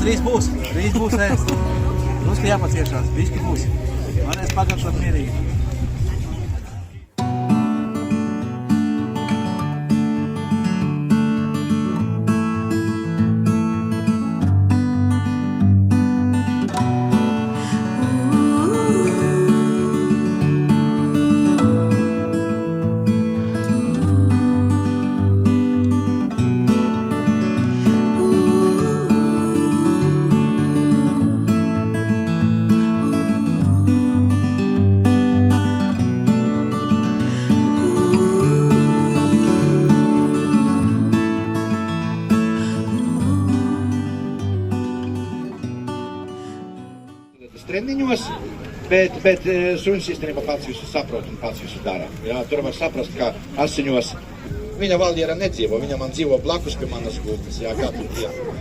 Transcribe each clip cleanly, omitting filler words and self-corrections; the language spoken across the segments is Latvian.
drīz būs ēst. Drusku jāpaciešās, bišķi būs. Varēs pagaršot mierīgi. Treniņos, bet suņš īstenībā pats visu saprot un pats visu dara. Jā, tur var saprast, ka asiņos viņa Valdiera nedzīvo, viņa man dzīvo blakus pie manas gultas, jā, katru dienu.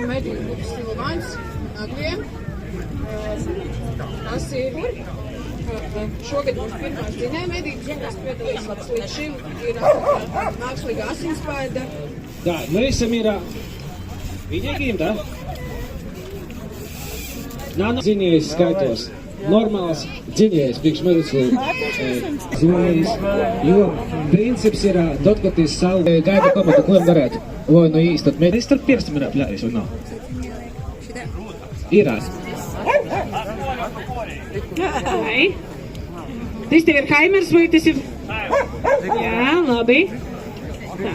Medīgi būtu Silvāns, Agviem. Tas ir šogad mums pirmās dzinēja medības, kas piedalīsies līdz šim ir mākslīga asinspaida. Da, noi esam viņa gimta. Nano dzinējs skaitos. Normāls dzinējs, priekš medicīnu dzinējs, jo princips ir, tad, kad es savu gaida komandu, ko darēt, vai nu īsti, tad mēs starp pirkstam ir apļāris, vai nav? Irās. Hei. Tas tev ir Haimers vai tas ir? Jā, labi. Tā.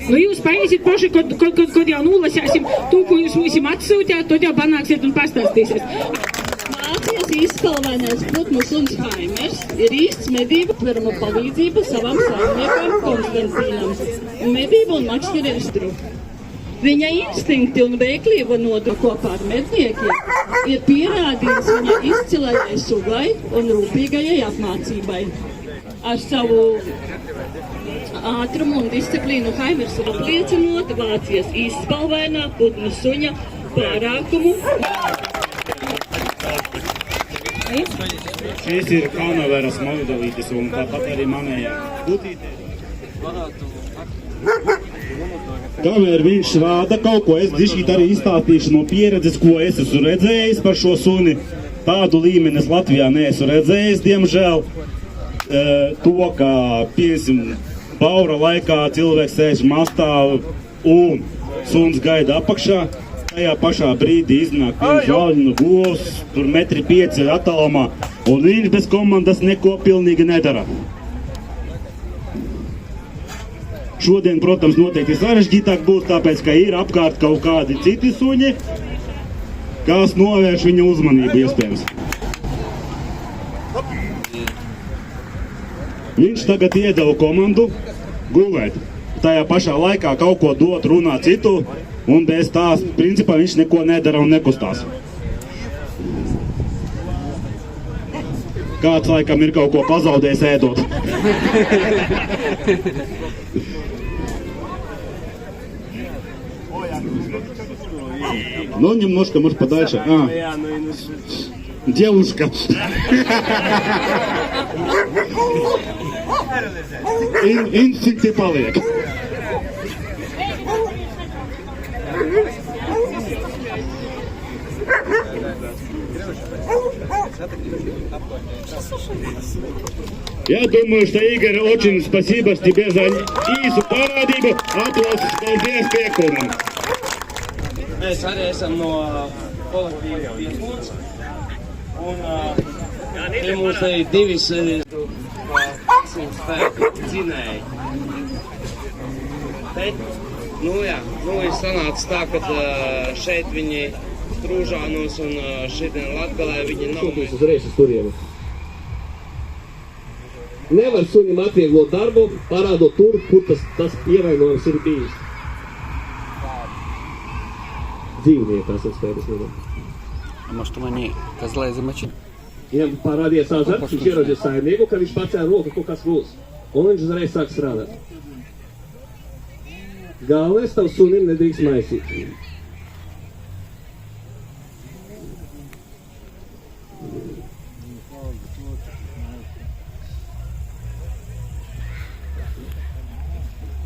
Nu, jūs paņemsiet paši, kad jau nolasēsim to, ko jūs mūsim atsūtāt, tad jau panāksiet un pastāstīsiet. Vācijas izspalvainais putnu suns Haimers ir īsts medību pirma palīdzība savam saimniekam Konstantīnam, medību un makšķerēstru. Viņa instinkti un veiklība nodu kopā ar medniekiem ir pierādījis viņa izcilajai sugai un rūpīgajai apmācībai. Ar savu ātrumu un disciplīnu Haimers ir apliecinot Vācijas izspalvainā putnu suņa pārākumu. Šis ir Kalnaveras Mavidolītis un tāpat arī manējā putītē. Kamēr viņš rāda kaut ko, es dišķīt arī izstāstīšu no pieredzes, ko es esmu redzējis par šo suni. Tādu līmeni es Latvijā neesmu redzējis, diemžēl. To, ka, piemēram, baura laikā cilvēks sēž mastā un suns gaida apakšā, tajā pašā brīdī iznāk viens žāļinu govs, tur 1,5 m attālumā, un viņš bez komandas neko pilnīgi nedara. Šodien, protams, noteikti sarežģītāk būs, tāpēc, ka ir apkārt kaut kādi citi suņi, kas novērš viņa uzmanību iespējams. Viņš tagad iedeva komandu gulēt. Tajā pašā laikā kaut ko dot, runā citu, un bez tās, principā, viņš neko nedara un nekustās. Kāds laikam ir kaut ko pazaudējis ēdot. Ну, немножко, может, подальше. Девушка. Инстинкты пaliek. Я думаю, что, Игорь, очень спасибо тебе за īsu parādību. Aplausus, paldies Piekulnam. Mēs arī esam no kolektīva Piesmuts. Un te mums te ir divi spēku dzinēji. Bet, ir sanācis tā, ka šeit viņi Strūžānos un šitien Latgalē viņi nav. Sūtīs uzreiz uz turieni. Nevar suņam atvieglot darbu, parādot tur, kur tas ievainojums ir bijis. Dzīvniekās atspējas nedam. Может, они козла замочить? Ja parādies azarts, viņš ieraudzies saimnieku, ka viņš pacēla roku, kaut kas būs. Un viņš uzreiz sāk strādāt. Galvenais tavu sunim nedrīkst maisīt.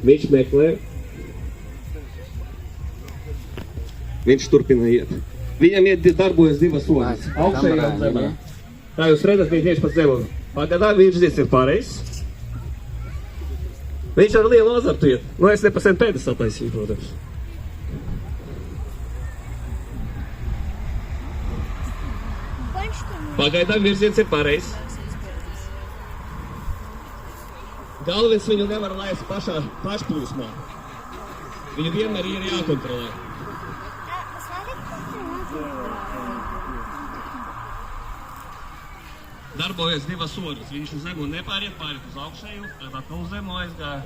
Viņš meklē. viņš turpina iet. Viņam darbojas divas soļas, augšējā un zemē. Tā jūs redzat, viņš tieši pa zemu. Pagadā virziens ir pareizs. Viņš ar lielu azartu iet. Nu, es ne pa sen pēdas attaisīju, protams. Pagaidām virziens ir pareizs. Galvenais viņu nevar laist pašplūsmā. Viņu vienmēr ir jākontrolē. Darbojas divas soļas. Viņš uz zemu nepāriet, pāriet uz augšēju, tad atkal uz zemu aizgāja.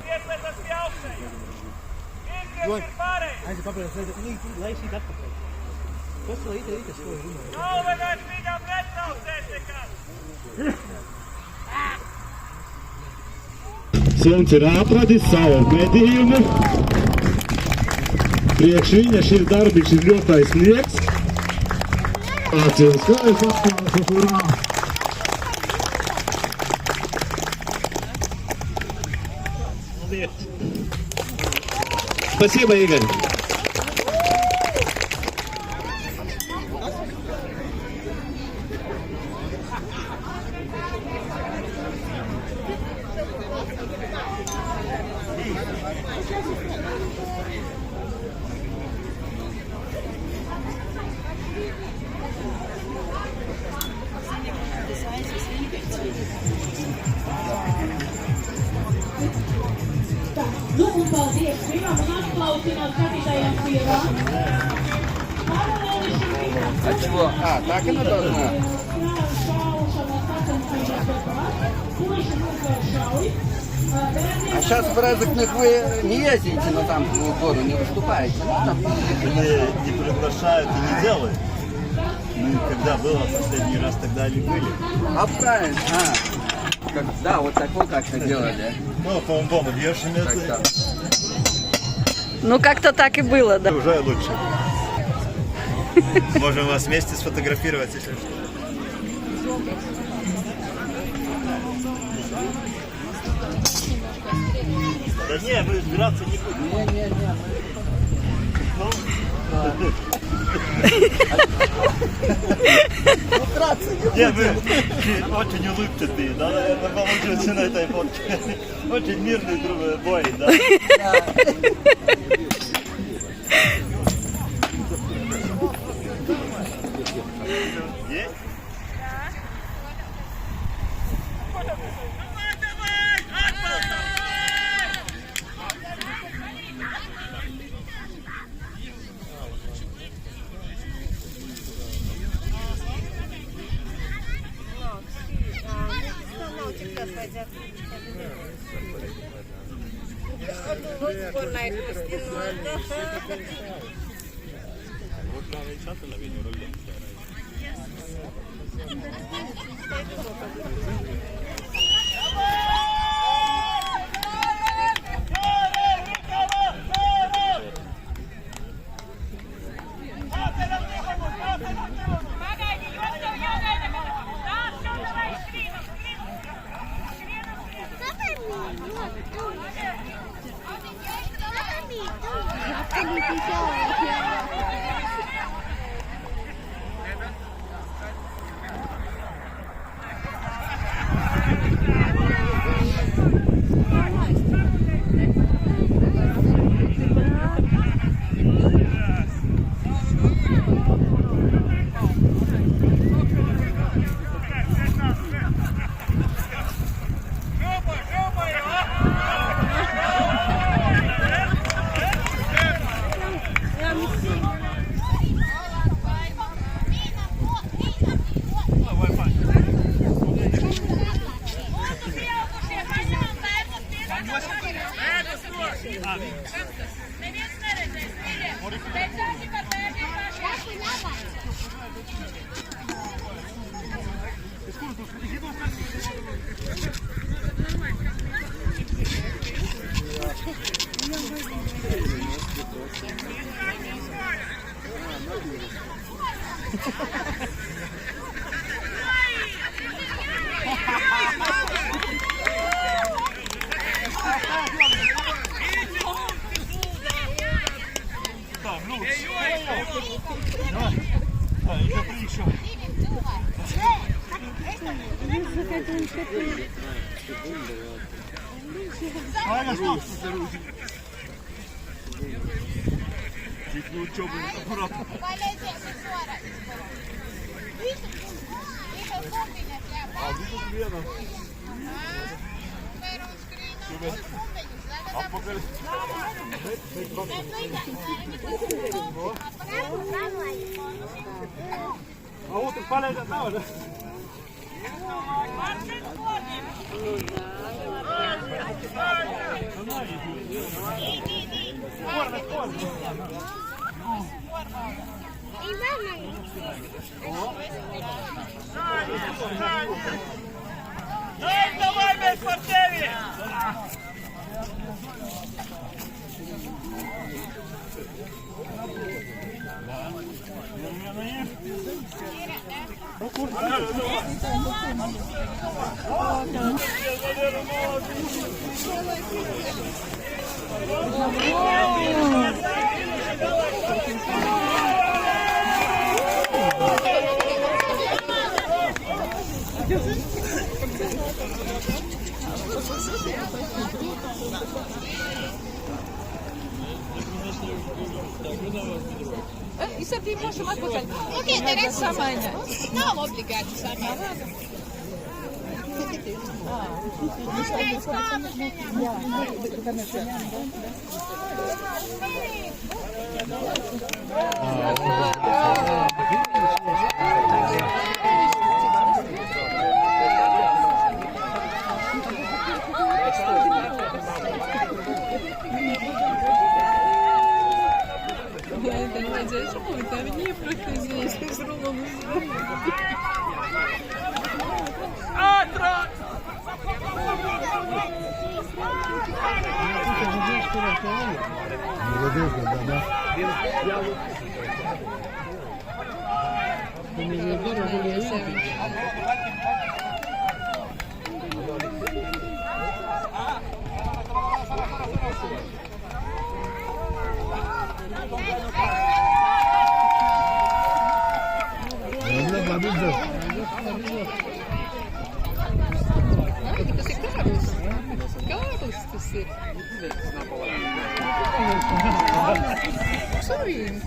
Iespējas pie augšēju. Virziens ir pareizi. Aiziet papēdās, lai šīt atpakaļ. Kas tu līdzi, kas to runā? Nav vajag viņam netraucēt nekad. Suns ir atradis savu medījumu. Priekš viņa šis darbīgs ir ļoti sniegs. Atcīlis kājas atklāsas, urā! Спасибо, Игорь. Nu, un paldies Viram un aplausināt skatītājiem Viram. Paralēli šim Viram. А чего? Так и надо. А сейчас в разных вы не ездите, но там в гору не выступаете. Ну, там... Не приглашают и не делают. Ну, когда было последний раз, тогда они были. А правильно. Да, вот так вот как-то делали. Ну, по-моему, бьешь и это... Ну, как-то так и было, да. Уже лучше. Можем вас вместе сфотографировать, если что. Да не, вы драться не будете. Не. Не, вы очень улыбчатые, да, наверное, получился на этой фотке. Очень мирный бой, да? Есть? Ajde, stop! Čitnu učobu, akkuratno. A, vidio sam jedan. A, pogledaj. A, utra, pale da tamo, da. Давай, без потери! Isso aqui posso mais coisa. O que interessa amanhã? Não, obrigado, Samara.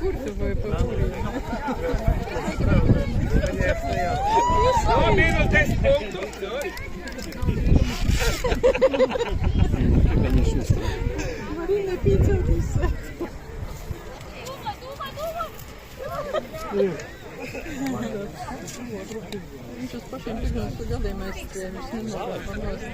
Kur tu vai pabūt? Minus 10 punktów. Marina, pizza rusa. Viņš uz pašiem pirmiem gadiem aizskrēja, viņš nenorāda panost.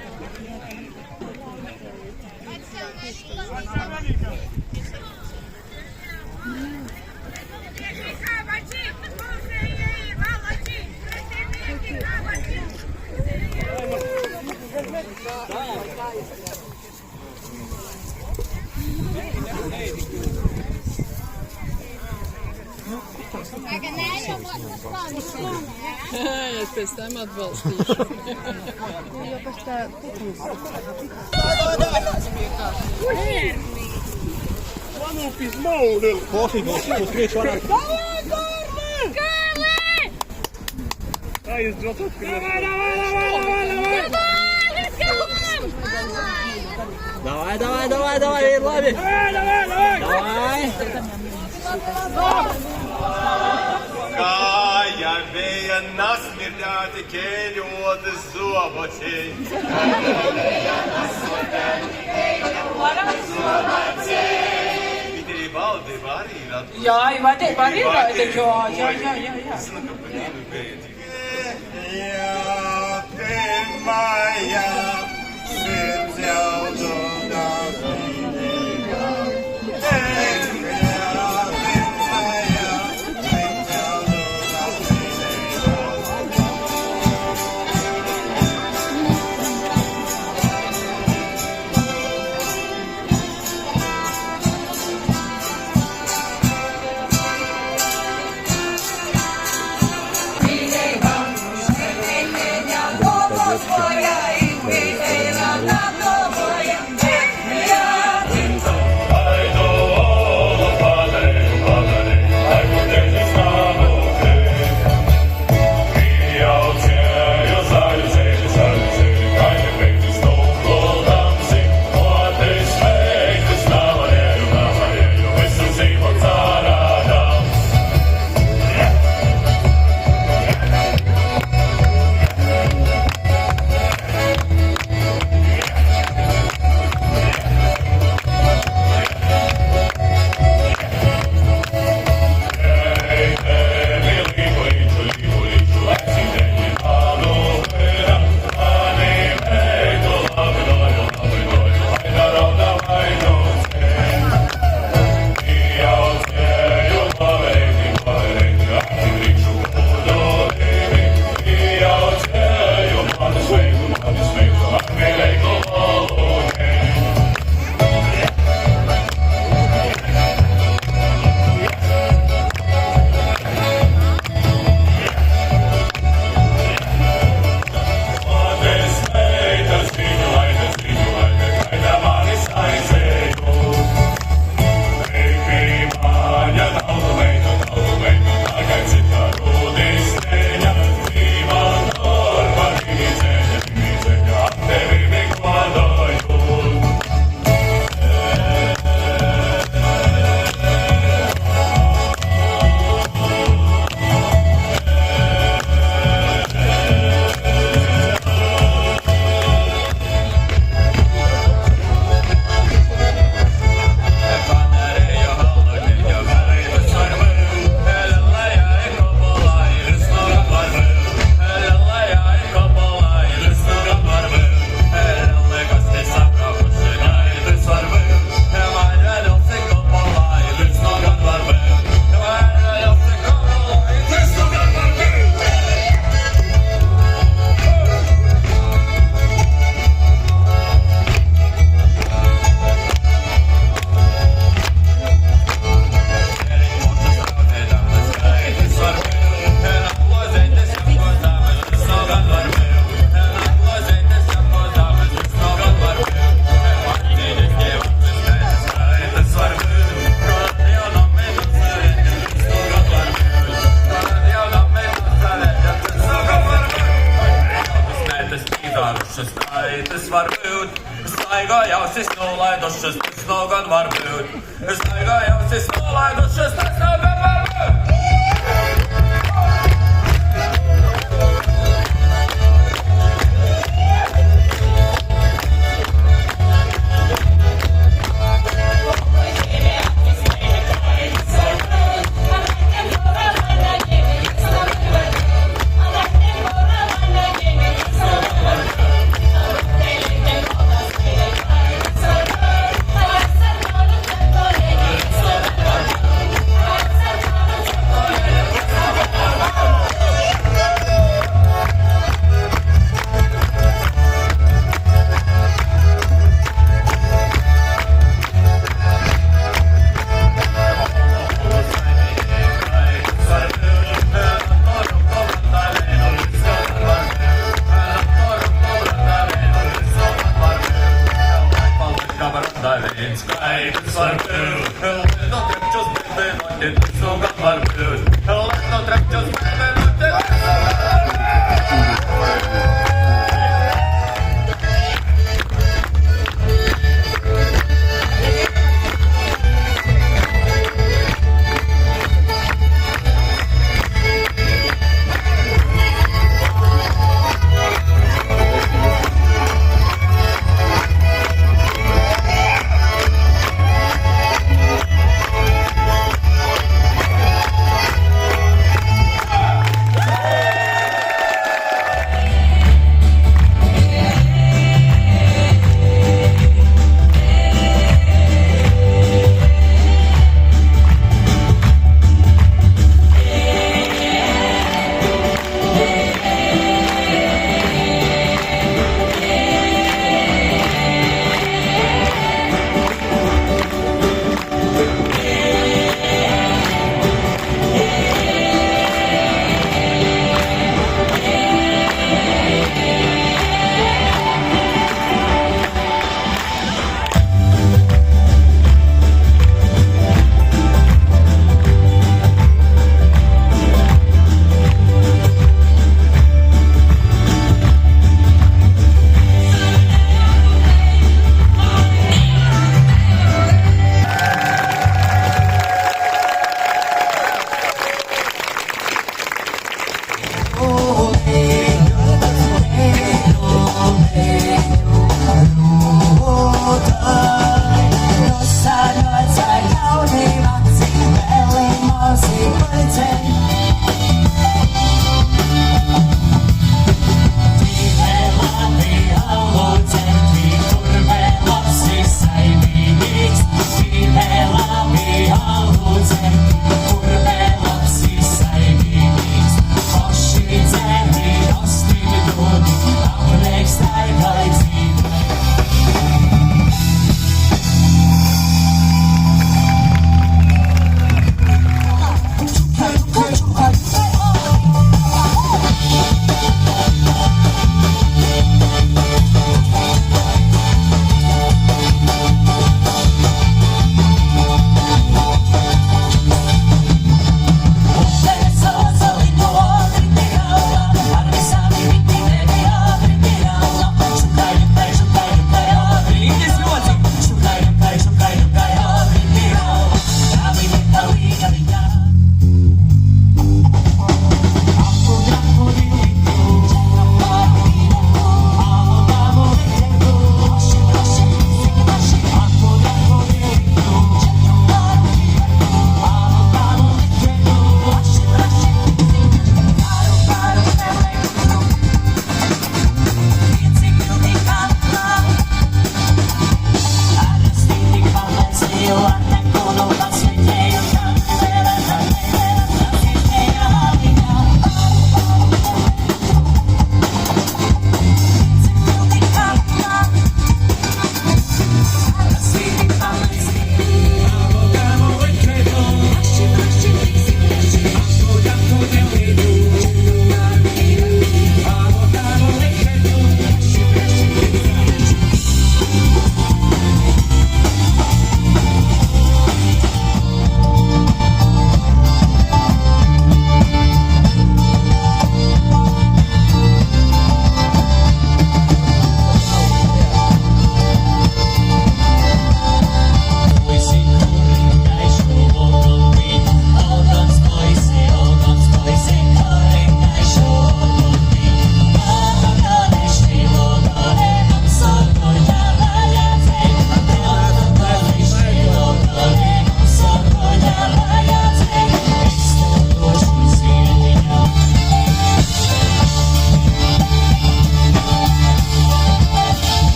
Es pēc tam atbalstīšu. Jau pēc tā Manu pizmo, Lil. Posīdos, skrieč vairāk. Karli! Tā, jūs drošot, ka... Давай, ir labi. Давай. Kāja bija nasmirdāti keļoti zobočiņi. Viņi valdība arī ir atpūst. Jā, valdība arī ir, jā. Jā, te mājā, sirds jau domās mīnīgā. Hey, laidustes näides var būt. Staiga jau šis nolaidušas, tas nav gan var būt. Staiga jau šis nolaidušas, tas nav gan var būt.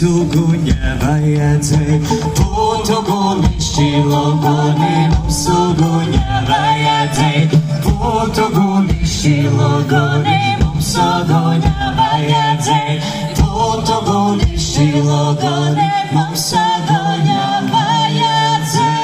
sugu nevajadzēja, būtu gulišķi logoni, mums sugu nevajadzēja, būtu gulišķi logoni, mums sugu nevajadzēja, būtu gulišķi logoni, mums sugu nevajadzēja.